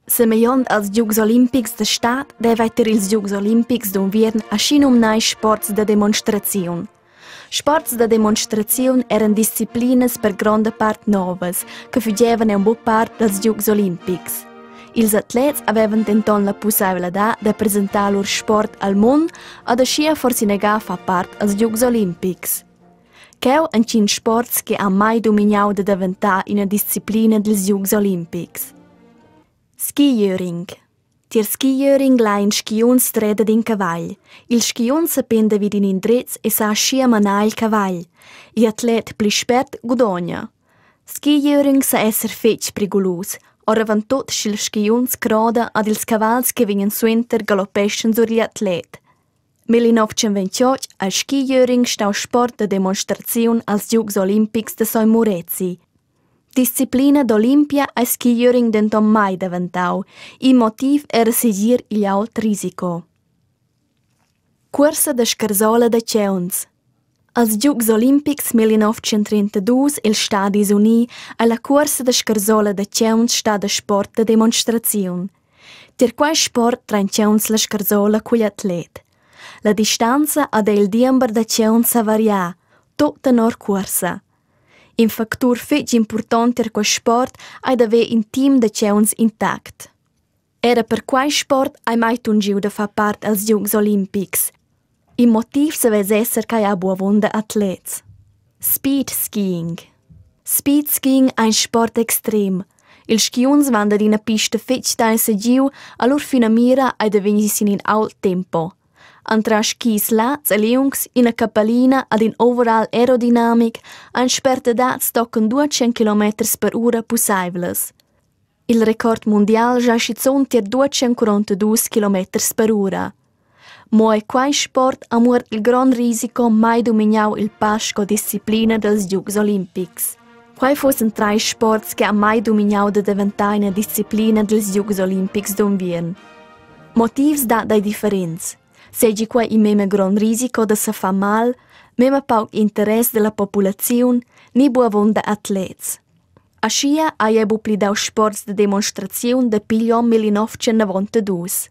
Semejant als Giugs Olimpics da Stat, deve etter ils Giugs Olimpics d'unviern a scinumnai sports da demonstraziun. Sports da demonstraziun eran disciplinas per grande part novas, che fugevan un buon part dels Giugs Olimpics. Ils atlets avevan denton la possibilità de presentar lor sport al mund ad ascia forsi nega fa part als Giugs Olimpics. Cheu ancin sports che ha mai dominau de diventà una disciplina dels Giugs Olimpics. Skijöring. Tier skijöring la in skiun streda din cavagl. Il skiun sapenda vid in indrez e sa scia manà il cavagl. I atlet pli spert gudogna. Skijöring sa esser fetg prigulus. Ora van tot schil skiun scroda ad ils cavals che vegnan suenter galoppeschen sur gli atlet. 1928 al skijöring stau sport de demonstraziun als Giugs Olimpics de Soi Murezi. Disciplina d'Olimpia ai skijöring denton mai diventau. Il motiv era segir il alt risico. Corsa da scarsola da ceuns. Als Giugs Olimpics 1932 il Stadis Uni alla corsa da scarsola da ceuns sta da sport de demonstraziun. Tier quai sport train ceuns la scarsola cugli atlet. La distanza ad il diember da ceuns sa varià, tot tenor corsa. Un factor fetg important per quel sport è d'aver un team de ceuns intact. Era per quel sport ai mai tungiu da fa part als Giugs Olimpics. Il motiv savess esser che ha buavon da atlets. Speed skiing. Speed skiing è un sport extrem. Il skiuns van da una pista fetg da segiu allor fina mira ai da venissin in alt tempo. Antra skis lats e liungs, ina cappalina ad in overall aerodynamic, ein spertedats toccon 200 km per ora possibles. Il record mondial già schizon tier 242 km per ora. Moe quai sport ha muort il gran risico mai dominau il pasco disciplina dels Giugs Olimpics. Quai fossen 3 sports che ha mai dominau de diventar una disciplina dels Giugs Olimpics d'unviern. Motivs dat dai differenz. Segi qua in meme gran risico da se fa mal, meme pauc interess della populaziun, ni buavon da atlets. Aschia ha jebu pli dau sports de demonstraziun de piglion 1992.